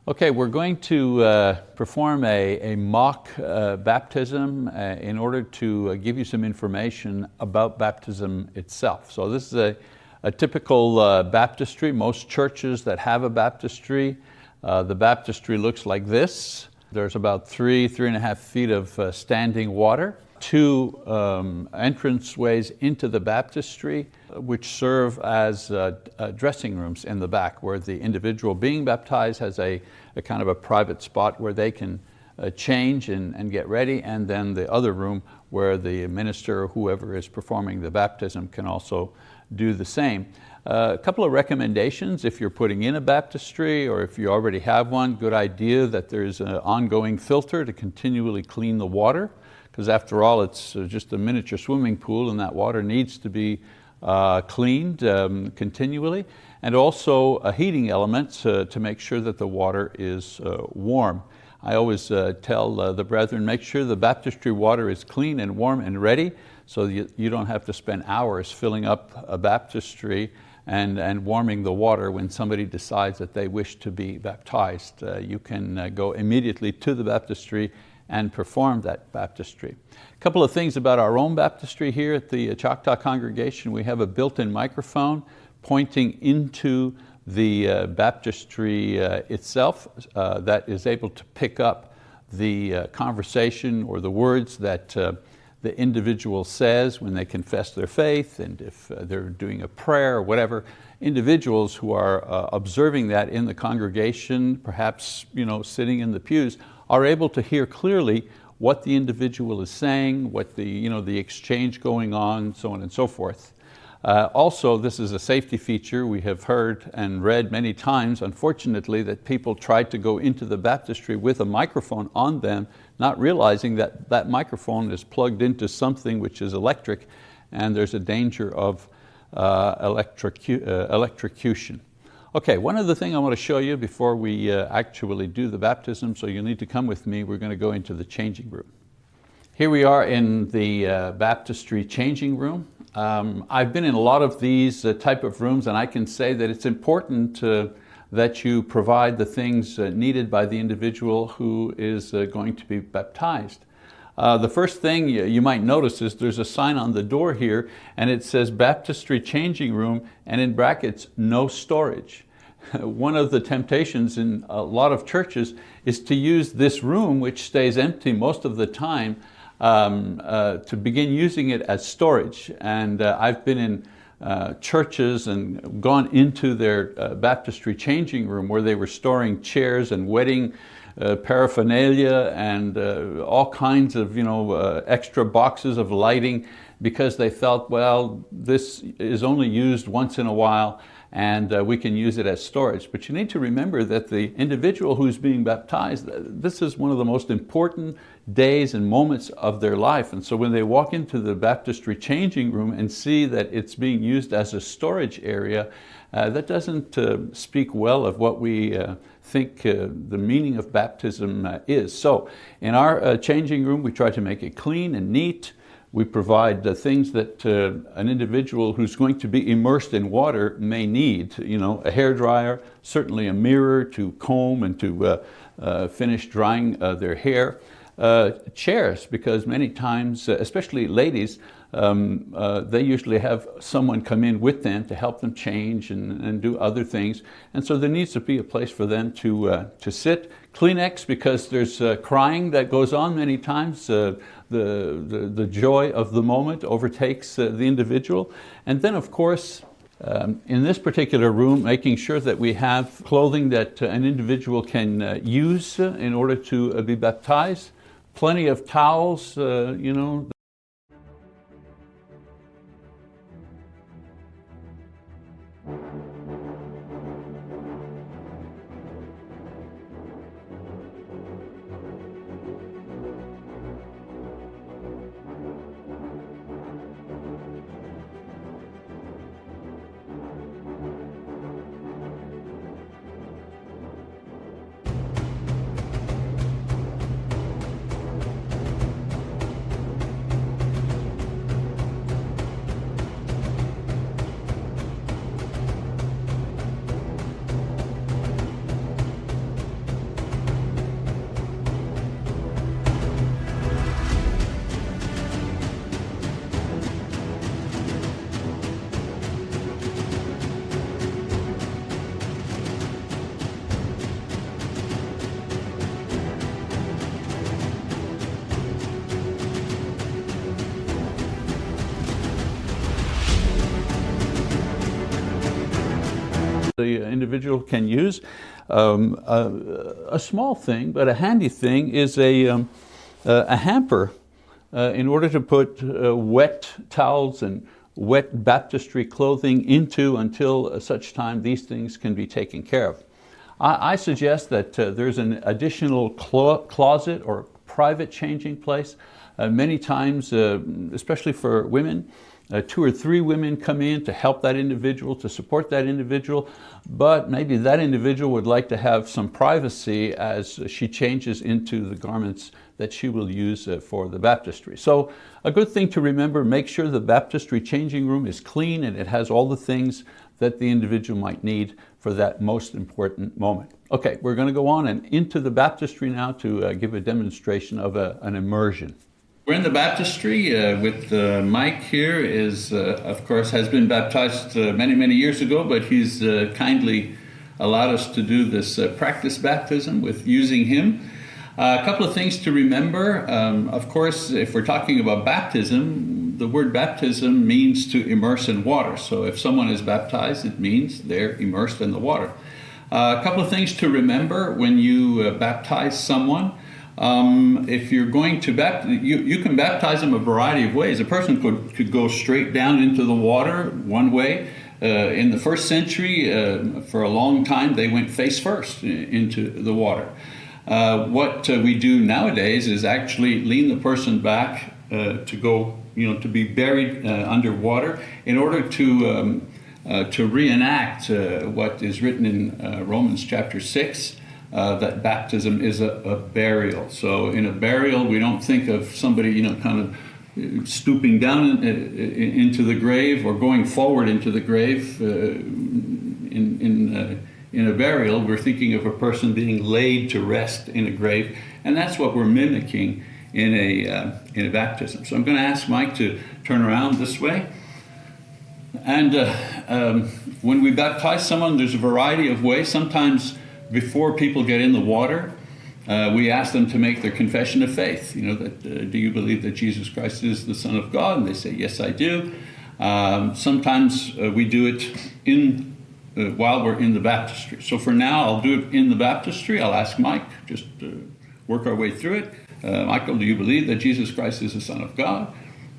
Okay, we're going to perform a mock baptism in order to give you some information about baptism itself. So this is a typical baptistry. Most churches that have a baptistry, the baptistry looks like this. There's about 3.5 feet of standing water, 2 entranceways into the baptistry, which serve as dressing rooms in the back, where the individual being baptized has a kind of a private spot where they can change and get ready, and then the other room where the minister or whoever is performing the baptism can also do the same. A couple of recommendations: if you're putting in a baptistry or if you already have one, good idea that there's an ongoing filter to continually clean the water, because after all it's just a miniature swimming pool and that water needs to be cleaned continually, and also a heating element to make sure that the water is warm. I always tell the brethren, make sure the baptistry water is clean and warm and ready, so you don't have to spend hours filling up a baptistry and warming the water when somebody decides that they wish to be baptized. You can go immediately to the baptistry and perform that baptistry. A couple of things about our own baptistry here at the Choctaw congregation. We have a built-in microphone pointing into the baptistry itself that is able to pick up the conversation or the words that the individual says when they confess their faith, and if they're doing a prayer or whatever. Individuals who are observing that in the congregation, perhaps sitting in the pews, are able to hear clearly what the individual is saying, what the exchange going on, so on and so forth. Also, this is a safety feature. We have heard and read many times, unfortunately, that people tried to go into the baptistry with a microphone on them, not realizing that that microphone is plugged into something which is electric, and there's a danger of electrocution. Okay, one other thing I want to show you before we actually do the baptism, so you'll need to come with me. We're going to go into the changing room. Here we are in the baptistry changing room. I've been in a lot of these type of rooms, and I can say that it's important that you provide the things needed by the individual who is going to be baptized. The first thing you might notice is there's a sign on the door here, and it says baptistry changing room, and in brackets, no storage. One of the temptations in a lot of churches is to use this room, which stays empty most of the time, to begin using it as storage. And I've been in churches and gone into their baptistry changing room where they were storing chairs and wedding paraphernalia and all kinds of extra boxes of lighting, because they felt, well, this is only used once in a while and we can use it as storage. But you need to remember that the individual who's being baptized, this is one of the most important days and moments of their life. And so when they walk into the baptistry changing room and see that it's being used as a storage area, that doesn't speak well of what we think the meaning of baptism is. So in our changing room, we try to make it clean and neat. We provide the things that an individual who's going to be immersed in water may need. A hairdryer, certainly a mirror to comb and to finish drying their hair. Chairs, because many times, especially ladies, they usually have someone come in with them to help them change and do other things. And so there needs to be a place for them to sit. Kleenex, because there's crying that goes on many times. The joy of the moment overtakes the individual. And then, of course, in this particular room, making sure that we have clothing that an individual can use in order to be baptized. Plenty of towels, the individual can use. A small thing, but a handy thing, is a hamper in order to put wet towels and wet baptistry clothing into until such time these things can be taken care of. I suggest that there's an additional closet or private changing place. Many times, especially for women, 2 or 3 women come in to help that individual, to support that individual, but maybe that individual would like to have some privacy as she changes into the garments that she will use for the baptistry. So a good thing to remember, make sure the baptistry changing room is clean and it has all the things that the individual might need for that most important moment. Okay, we're going to go on and into the baptistry now to give a demonstration of an immersion. We're in the baptistry with Mike here, of course, has been baptized many years ago, but he's kindly allowed us to do this practice baptism with using him. A couple of things to remember. Of course, if we're talking about baptism, the word baptism means to immerse in water. So if someone is baptized, it means they're immersed in the water. A couple of things to remember when you baptize someone. If you're going to baptize, you can baptize them a variety of ways. A person could go straight down into the water one way. In the first century, for a long time, they went face first into the water. What we do nowadays is actually lean the person back to go, to be buried underwater in order to reenact what is written in Romans chapter 6. That baptism is a burial. So in a burial, we don't think of somebody, kind of stooping down into the grave or going forward into the grave. In a burial, we're thinking of a person being laid to rest in a grave, and that's what we're mimicking in a baptism. So I'm going to ask Mike to turn around this way. And when we baptize someone, there's a variety of ways. Sometimes before people get in the water, we ask them to make their confession of faith. Do you believe that Jesus Christ is the Son of God? And they say, yes, I do. Sometimes we do it while we're in the baptistry. So for now, I'll do it in the baptistry. I'll ask Mike, just work our way through it. Michael, do you believe that Jesus Christ is the Son of God?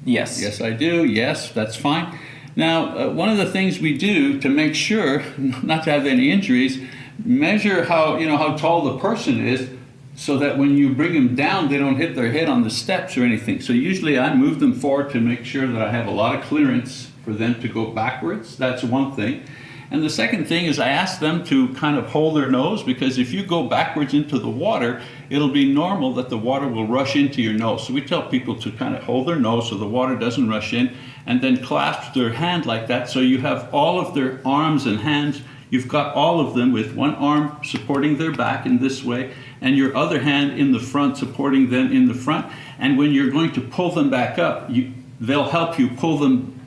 Yes. Yes, I do. Yes, that's fine. Now, one of the things we do to make sure not to have any injuries, measure how tall the person is, so that when you bring them down, they don't hit their head on the steps or anything. So usually I move them forward to make sure that I have a lot of clearance for them to go backwards. That's one thing. And the second thing is I ask them to kind of hold their nose, because if you go backwards into the water, it'll be normal that the water will rush into your nose. So we tell people to kind of hold their nose so the water doesn't rush in, and then clasp their hand like that. So you have all of their arms and hands. You've got all of them with one arm supporting their back in this way, and your other hand in the front supporting them in the front. And when you're going to pull them back up, they'll help you pull them,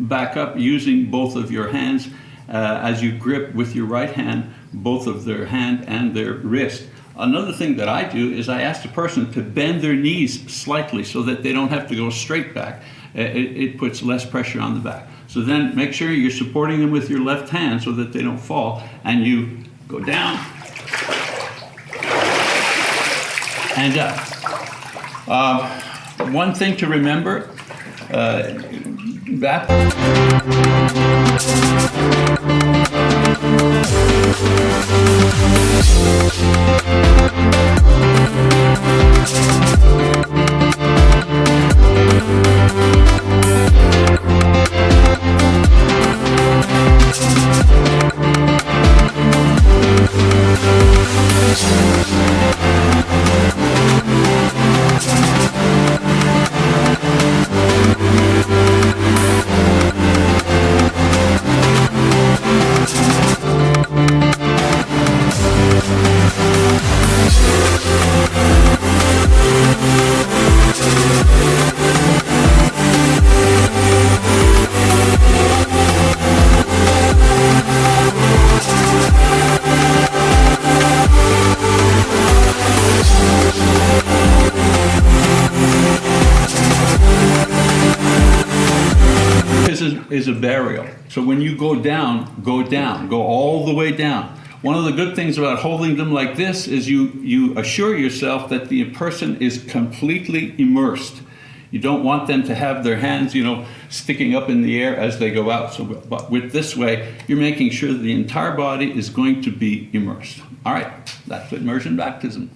back up using both of your hands as you grip with your right hand both of their hand and their wrist. Another thing that I do is I ask the person to bend their knees slightly so that they don't have to go straight back. It puts less pressure on the back. So then make sure you're supporting them with your left hand so that they don't fall, and you go down and up. One thing to remember, burial. So when you go down, go all the way down. One of the good things about holding them like this is you assure yourself that the person is completely immersed. You don't want them to have their hands, sticking up in the air as they go out. So, but with this way, you're making sure that the entire body is going to be immersed. All right, that's immersion baptism.